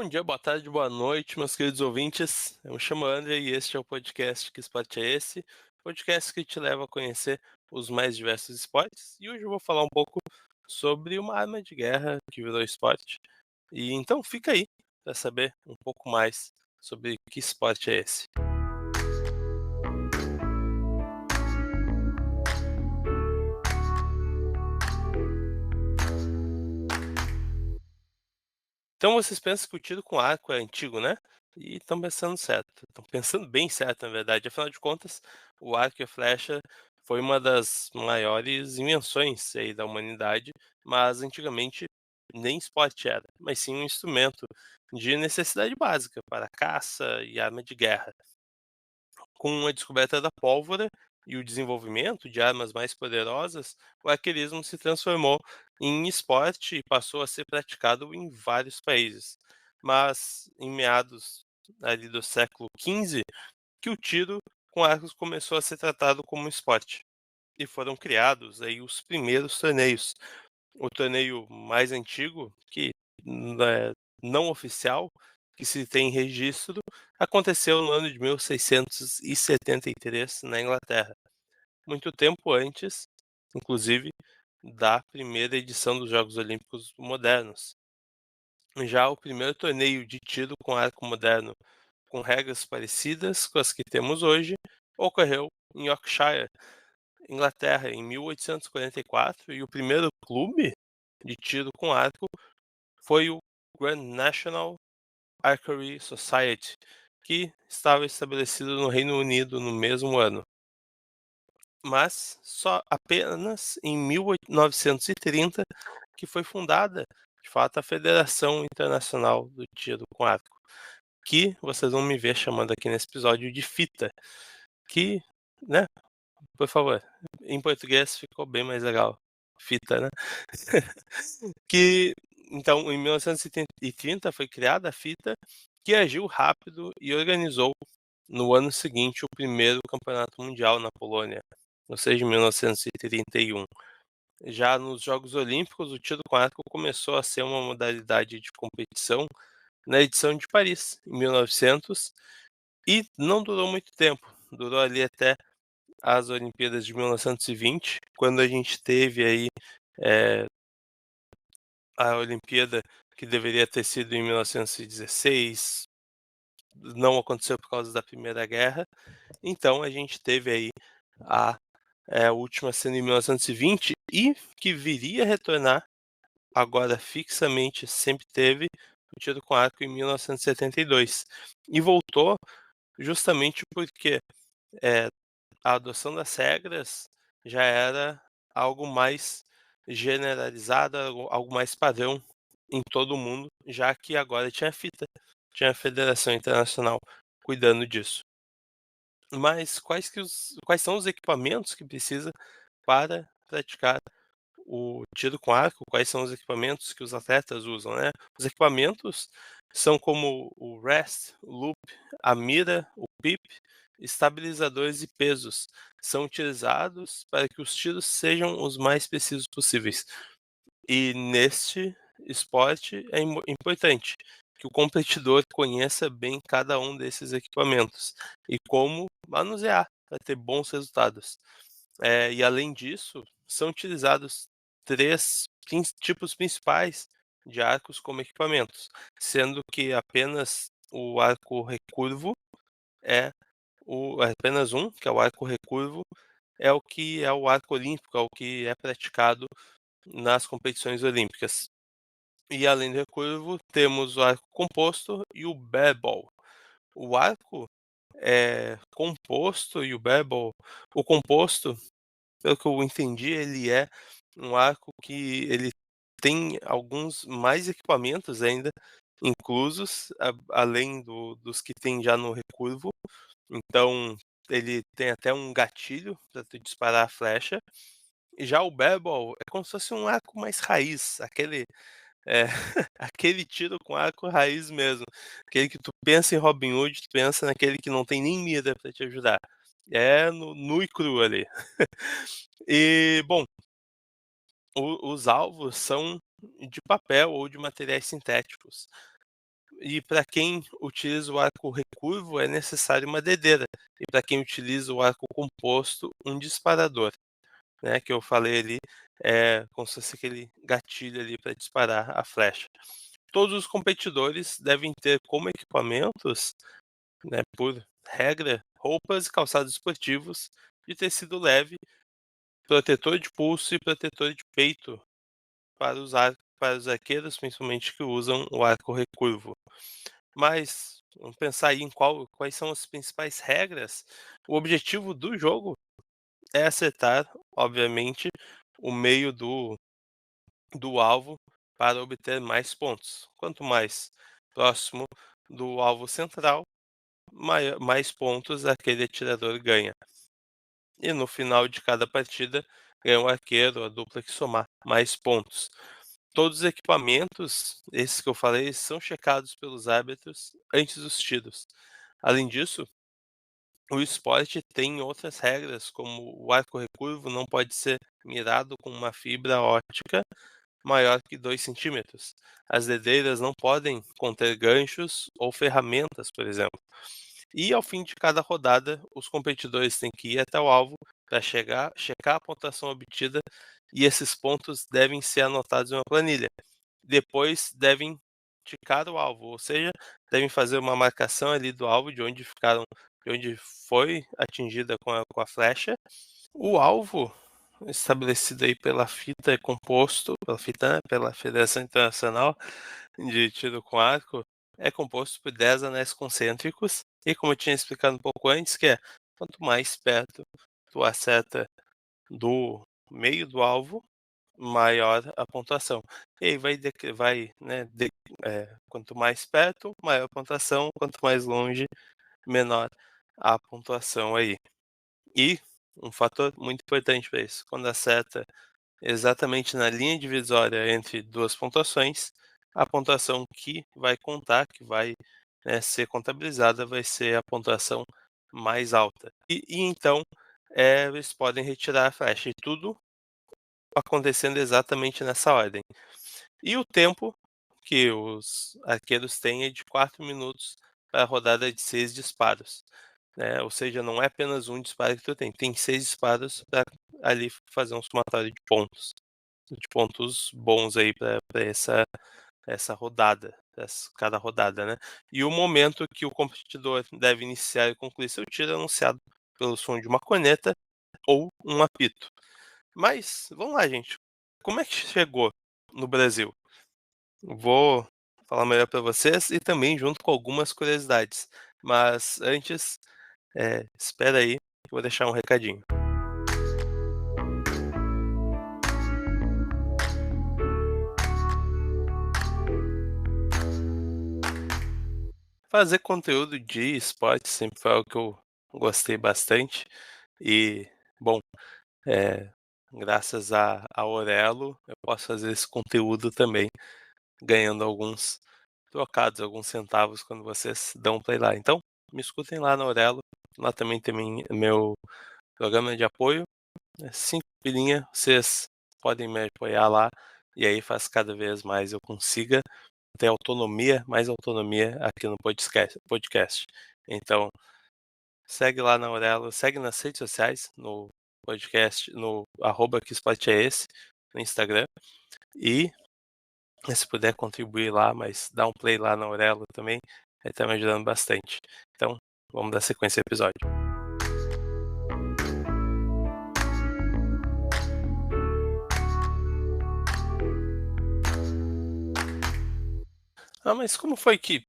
Bom dia, boa tarde, boa noite, meus queridos ouvintes. Eu me chamo André e este é o podcast Que Esporte é Esse? Podcast que te leva a conhecer os mais diversos esportes. E hoje eu vou falar um pouco sobre uma arma de guerra que virou esporte. E então fica aí para saber um pouco mais sobre que esporte é esse. Então vocês pensam que o tiro com arco é antigo, né? E estão pensando certo. Estão pensando bem certo, na verdade. Afinal de contas, o arco e a flecha foi uma das maiores invenções aí da humanidade, mas antigamente nem esporte era, mas sim um instrumento de necessidade básica para caça e arma de guerra. Com a descoberta da pólvora e o desenvolvimento de armas mais poderosas, o arqueirismo se transformou em esporte e passou a ser praticado em vários países. Mas em meados ali do século XV, que o tiro com arcos começou a ser tratado como um esporte. E foram criados aí os primeiros torneios. O torneio mais antigo, que é não oficial, que se tem registro, aconteceu no ano de 1673 na Inglaterra, muito tempo antes, inclusive, da primeira edição dos Jogos Olímpicos modernos. Já o primeiro torneio de tiro com arco moderno, com regras parecidas com as que temos hoje, ocorreu em Yorkshire, Inglaterra, em 1844, e o primeiro clube de tiro com arco foi o Grand National Archery Society, que estava estabelecido no Reino Unido no mesmo ano. Mas só apenas em 1930 que foi fundada, de fato, a Federação Internacional do Tiro com Arco, que vocês vão me ver chamando aqui nesse episódio de FITA, que, né, por favor, em português ficou bem mais legal. FITA, né? Que então em 1930 foi criada a FITA, que agiu rápido e organizou no ano seguinte o primeiro campeonato mundial na Polônia, ou seja, em 1931. Já nos Jogos Olímpicos, o tiro com arco começou a ser uma modalidade de competição na edição de Paris, em 1900, e não durou muito tempo. Durou ali até as Olimpíadas de 1920, quando a gente teve aí eh, a Olimpíada que deveria ter sido em 1916, não aconteceu por causa da Primeira Guerra, então a gente teve aí a última sendo em 1920 e que viria a retornar agora fixamente, sempre teve o tiro com arco em 1972. E voltou justamente porque, eh, a adoção das regras já era algo mais generalizado, algo mais padrão em todo o mundo, já que agora tinha a FITA, tinha a Federação Internacional cuidando disso. Mas quais são os equipamentos que precisa para praticar o tiro com arco? Quais são os equipamentos que os atletas usam, né? Os equipamentos são como o rest, o loop, a mira, o pip, estabilizadores e pesos. São utilizados para que os tiros sejam os mais precisos possíveis. E neste esporte é importante que o competidor conheça bem cada um desses equipamentos e como manusear para ter bons resultados. E além disso, são utilizados três tipos principais de arcos como equipamentos, sendo que apenas o arco recurvo é apenas um, que é o arco recurvo, é o que é o arco olímpico, é o que é praticado nas competições olímpicas. E além do recurvo, temos o arco composto e o barrel. O arco composto e o barrel, o composto, pelo que eu entendi, ele é um arco que ele tem alguns mais equipamentos ainda inclusos, além dos que tem já no recurvo. Então, ele tem até um gatilho para tu disparar a flecha. E já o barrel é como se fosse um arco mais raiz, é, aquele tiro com arco raiz mesmo, aquele que tu pensa em Robin Hood, tu pensa naquele que não tem nem mira para te ajudar. É no nu e cru ali. E, bom, os alvos são de papel ou de materiais sintéticos. E para quem utiliza o arco recurvo é necessário uma dedeira, e para quem utiliza o arco composto, um disparador, né, que eu falei ali, é como se fosse aquele gatilho ali para disparar a flecha. Todos os competidores devem ter como equipamentos, né, por regra, roupas e calçados esportivos de tecido leve, protetor de pulso e protetor de peito para os arqueiros, principalmente que usam o arco recurvo. Mas vamos pensar aí em quais são as principais regras. O objetivo do jogo é acertar, obviamente, o meio do alvo para obter mais pontos. Quanto mais próximo do alvo central, mais pontos aquele atirador ganha. E no final de cada partida, ganha o arqueiro, a dupla que somar mais pontos. Todos os equipamentos, esses que eu falei, são checados pelos árbitros antes dos tiros. Além disso, o esporte tem outras regras, como o arco recurvo não pode ser mirado com uma fibra ótica maior que 2 centímetros. As dedeiras não podem conter ganchos ou ferramentas, por exemplo. E ao fim de cada rodada, os competidores têm que ir até o alvo para checar a pontuação obtida e esses pontos devem ser anotados em uma planilha. Depois devem ticar o alvo, ou seja, devem fazer uma marcação ali do alvo de onde foi atingida com a flecha. O alvo estabelecido aí pela fita é composto, pela FITAN, pela Federação Internacional de Tiro com Arco, é composto por 10 anéis concêntricos e, como eu tinha explicado um pouco antes, que é quanto mais perto tu acerta do meio do alvo, maior a pontuação. E aí vai, né, quanto mais perto, maior a pontuação, quanto mais longe, menor a pontuação aí. E um fator muito importante para isso, quando acerta exatamente na linha divisória entre duas pontuações, a pontuação que vai contar, que vai, né, ser contabilizada, vai ser a pontuação mais alta. E então, eles podem retirar a flecha, e tudo acontecendo exatamente nessa ordem. E o tempo que os arqueiros têm é de 4 minutos para a rodada de 6 disparos, né, ou seja, não é apenas um disparo que tu tem 6 disparos para ali fazer um somatório de pontos bons aí para essa rodada, cada rodada, né. E o momento que o competidor deve iniciar e concluir seu tiro é anunciado pelo som de uma corneta ou um apito. Mas, vamos lá gente, como é que chegou no Brasil? Vou falar melhor para vocês e também junto com algumas curiosidades, mas antes, espera aí que eu vou deixar um recadinho. Fazer conteúdo de esporte sempre foi algo que eu gostei bastante e, bom, eh, graças a Aurelo, eu posso fazer esse conteúdo também, ganhando alguns trocados, alguns centavos quando vocês dão play lá. Então, me escutem lá na Aurelo, lá também tem meu programa de apoio, é 5 pilinha, vocês podem me apoiar lá, e aí faz cada vez mais eu consiga ter autonomia, mais autonomia aqui no podcast. Então, segue lá na Aurelo, segue nas redes sociais, no podcast, no @que esporte é esse, no Instagram. E se puder contribuir lá, mas dá um play lá na Aurelo também, tá me ajudando bastante. Então, vamos dar sequência ao episódio. Ah, mas como foi que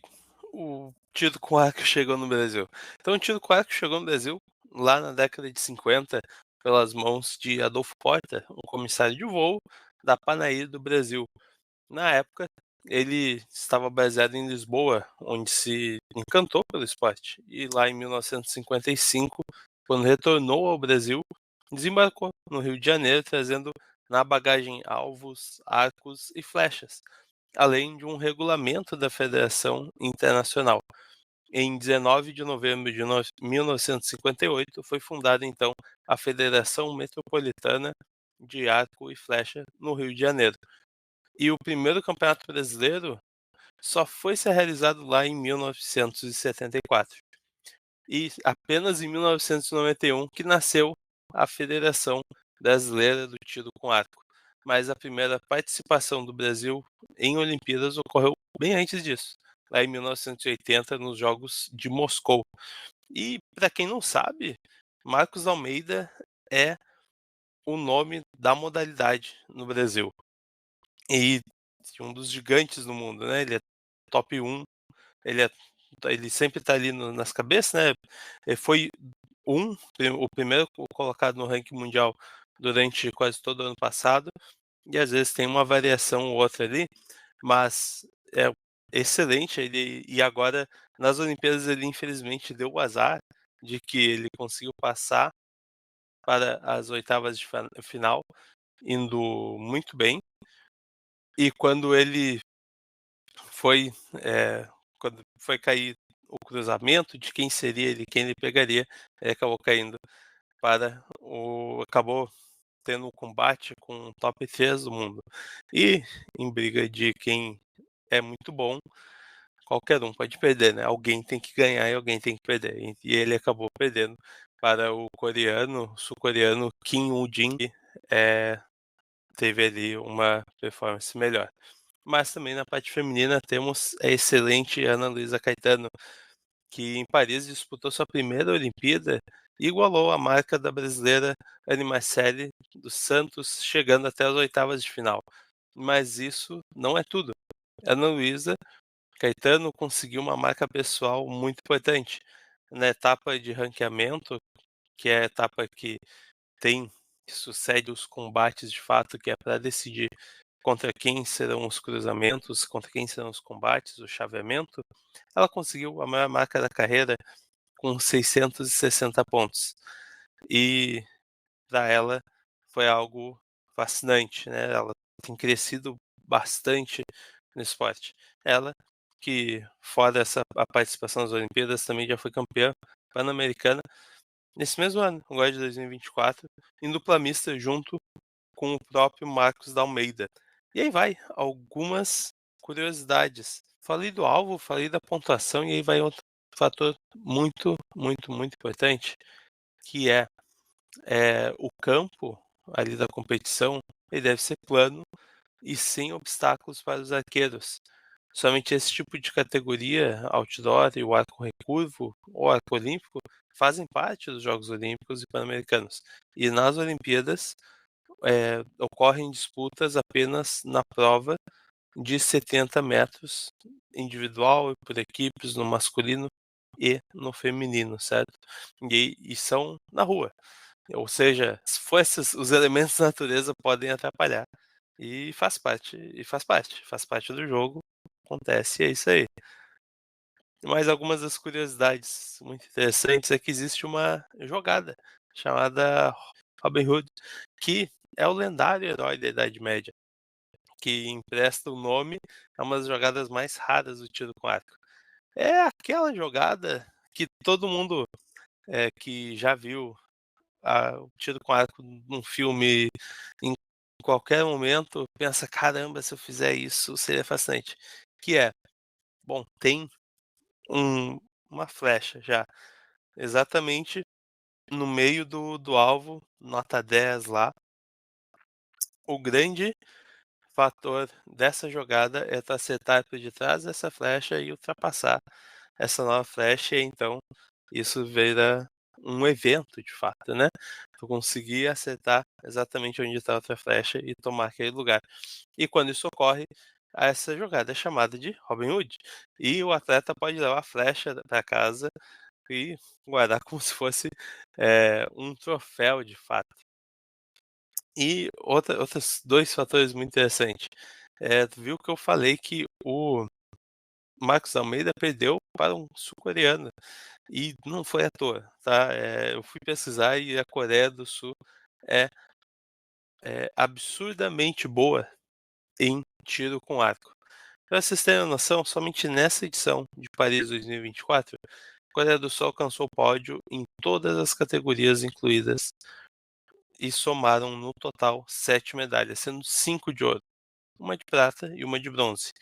o tiro com arco chegou no Brasil? Então, o tiro com arco chegou no Brasil lá na década de 50, pelas mãos de Adolfo Porta, um comissário de voo da Panair do Brasil. Na época, ele estava baseado em Lisboa, onde se encantou pelo esporte. E lá em 1955, quando retornou ao Brasil, desembarcou no Rio de Janeiro, trazendo na bagagem alvos, arcos e flechas, além de um regulamento da Federação Internacional. Em 19 de novembro de 1958, foi fundada então a Federação Metropolitana de Arco e Flecha no Rio de Janeiro. E o primeiro campeonato brasileiro só foi ser realizado lá em 1974. E apenas em 1991 que nasceu a Federação Brasileira do Tiro com Arco. Mas a primeira participação do Brasil em Olimpíadas ocorreu bem antes disso, lá em 1980, nos Jogos de Moscou. E para quem não sabe, Marcos Almeida é o nome da modalidade no Brasil. E um dos gigantes do mundo, né? Ele é top 1, ele, é, ele sempre está ali nas cabeças, né? Ele foi o primeiro colocado no ranking mundial durante quase todo o ano passado, e às vezes tem uma variação ou outra ali, mas é excelente. E agora nas Olimpíadas ele infelizmente deu o azar de que ele conseguiu passar para as oitavas de final, indo muito bem. E foi, quando foi cair o cruzamento de quem seria ele, quem ele pegaria, ele acabou caindo acabou tendo um combate com o top 3 do mundo. E em briga de quem é muito bom, qualquer um pode perder, né? Alguém tem que ganhar e alguém tem que perder. E ele acabou perdendo para o sul-coreano Kim Woo-jin, que teve ali uma performance melhor. Mas também na parte feminina temos a excelente Ana Luísa Caetano, que em Paris disputou sua primeira Olimpíada e igualou a marca da brasileira Anne Marcelli dos Santos, chegando até as oitavas de final. Mas isso não é tudo. Ana Luísa Caetano conseguiu uma marca pessoal muito importante. Na etapa de ranqueamento, que é a etapa que sucede os combates de fato, que é para decidir contra quem serão os cruzamentos, contra quem serão os combates, o chaveamento, ela conseguiu a maior marca da carreira com 660 pontos. E para ela foi algo fascinante, né? Ela tem crescido bastante no esporte. Ela, que fora a participação nas Olimpíadas, também já foi campeã pan-americana nesse mesmo ano, agora de 2024, em dupla mista junto com o próprio Marcos da Almeida. E aí vai, algumas curiosidades. Falei do alvo, falei da pontuação, e aí vai outro fator muito, muito, muito importante, que o campo ali da competição, ele deve ser plano e sem obstáculos para os arqueiros. Somente esse tipo de categoria, outdoor e o arco recurvo ou arco olímpico, fazem parte dos Jogos Olímpicos e Pan-Americanos. E nas Olimpíadas, ocorrem disputas apenas na prova de 70 metros, individual e por equipes, no masculino e no feminino, certo? E são na rua. Ou seja, se for os elementos da natureza podem atrapalhar. Faz parte do jogo, acontece, e é isso aí. Mas algumas das curiosidades muito interessantes é que existe uma jogada chamada Robin Hood, que é o lendário herói da Idade Média, que empresta o nome a uma das jogadas mais raras do tiro com arco. É aquela jogada que todo mundo que já viu o tiro com arco num filme, em qualquer momento, pensa: caramba, se eu fizer isso seria fascinante. Que bom, tem uma flecha já exatamente no meio do alvo, nota 10 lá. O grande fator dessa jogada é tu acertar por detrás dessa flecha e ultrapassar essa nova flecha, e então isso vira um evento de fato, né? Tu conseguir acertar exatamente onde está a outra flecha e tomar aquele lugar. E quando isso ocorre, essa jogada é chamada de Robin Hood. E o atleta pode levar a flecha para casa e guardar como se fosse um troféu de fato. E outros dois fatores muito interessantes. Tu viu que eu falei que o Marcos Almeida perdeu para um sul-coreano, e não foi à toa, tá? Eu fui pesquisar e a Coreia do Sul é, é absurdamente boa em tiro com arco. Para vocês terem uma noção, somente nessa edição de Paris 2024, a Coreia do Sul alcançou o pódio em todas as categorias incluídas e somaram no total 7 medalhas, sendo 5 de ouro, uma de prata e uma de bronze.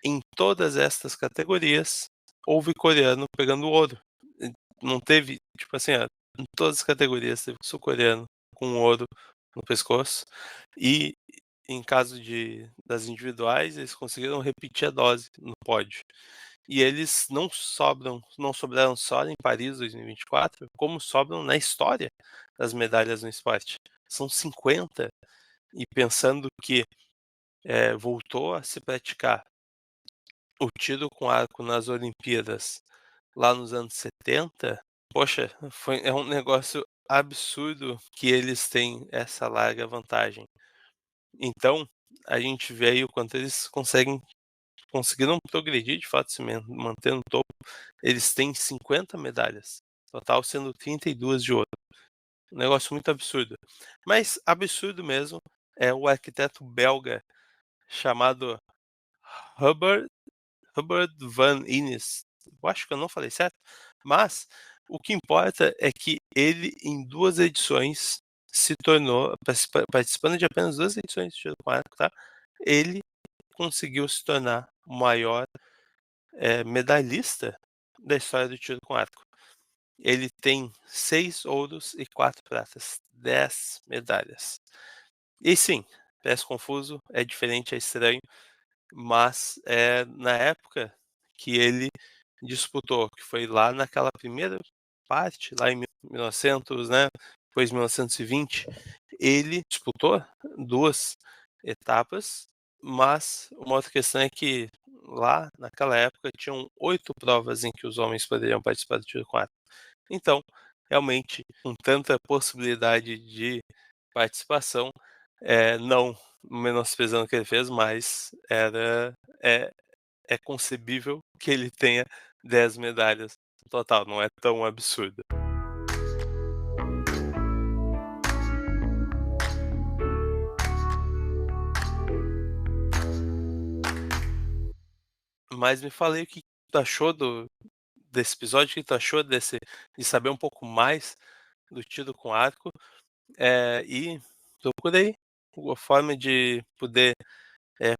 em todas estas categorias, houve coreano pegando ouro. Não teve, tipo assim, em todas as categorias teve sul-coreano com ouro no pescoço. E em caso das individuais, eles conseguiram repetir a dose no pódio. E eles não sobraram só em Paris 2024, como sobram na história das medalhas no esporte. São 50. E pensando que voltou a se praticar o tiro com arco nas Olimpíadas lá nos anos 70, poxa, é um negócio absurdo que eles têm essa larga vantagem. Então, a gente vê aí o quanto eles conseguiram progredir, de fato, se manter no topo. Eles têm 50 medalhas, total sendo 32 de ouro. Um negócio muito absurdo. Mas absurdo mesmo é o arquiteto belga chamado Hubert van Innis. Eu acho que eu não falei certo, mas o que importa é que ele, em 2 edições, se tornou, participando de apenas 2 edições de tiro com arco, tá? Ele conseguiu se tornar o maior medalhista da história do tiro com arco. Ele tem 6 ouros e 4 pratas, 10 medalhas. E sim, parece confuso, é diferente, é estranho, mas na época que ele disputou, que foi lá naquela primeira parte, lá em 1900, né, depois 1920, ele disputou 2 etapas, mas uma outra questão é que lá naquela época tinham 8 provas em que os homens poderiam participar do tiro com arco. Então, realmente, com tanta possibilidade de participação, não menosprezando o que ele fez, mas é, é concebível que ele tenha 10 medalhas no total, não é tão absurdo. Mas me falei o que tu achou desse episódio, o que tu achou de saber um pouco mais do tiro com arco, e procurei a forma de poder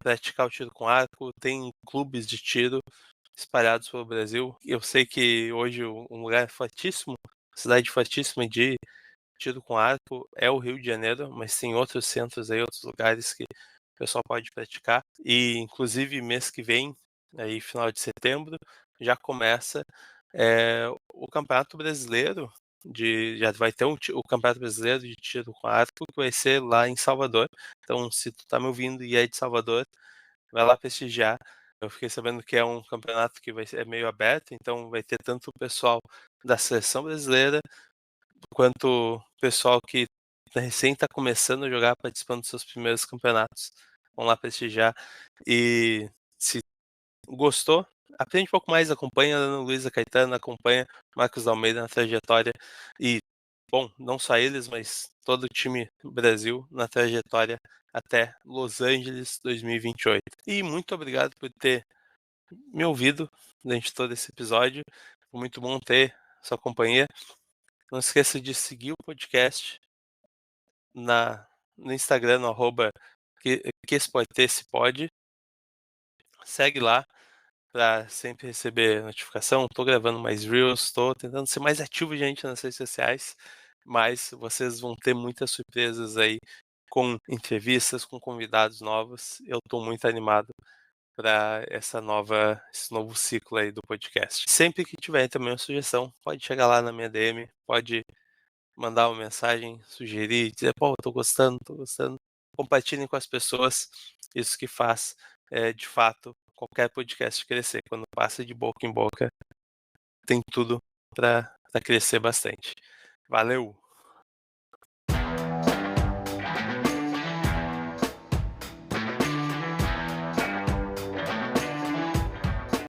praticar o tiro com arco. Tem clubes de tiro espalhados pelo Brasil. Eu sei que hoje um lugar fortíssimo, cidade fortíssima de tiro com arco é o Rio de Janeiro, mas tem outros centros aí, outros lugares que o pessoal pode praticar. E inclusive mês que vem, aí final de setembro, já começa o Campeonato Brasileiro já vai ter o Campeonato Brasileiro de Tiro com Arco, que vai ser lá em Salvador. Então, se tu tá me ouvindo e é de Salvador, vai lá prestigiar. Eu fiquei sabendo que é um campeonato que vai ser meio aberto, então vai ter tanto o pessoal da seleção brasileira quanto o pessoal que recém está começando a jogar, participando dos seus primeiros campeonatos. Vão lá prestigiar. E se gostou, aprende um pouco mais, acompanha a Ana Luísa Caetano, acompanha Marcos Almeida na trajetória. E, bom, não só eles, mas todo o time do Brasil na trajetória até Los Angeles 2028. E muito obrigado por ter me ouvido durante todo esse episódio. Foi muito bom ter sua companhia. Não esqueça de seguir o podcast no Instagram, no arroba que esse pode ter, se pode. Segue lá para sempre receber notificação. Estou gravando mais Reels, estou tentando ser mais ativo, gente, nas redes sociais, mas vocês vão ter muitas surpresas aí com entrevistas, com convidados novos. Eu estou muito animado para esse novo ciclo aí do podcast. Sempre que tiver também uma sugestão, pode chegar lá na minha DM, pode mandar uma mensagem, sugerir, dizer, pô, tô gostando, tô gostando. Compartilhem com as pessoas, isso que faz, de fato, qualquer podcast crescer. Quando passa de boca em boca, tem tudo para crescer bastante. Valeu!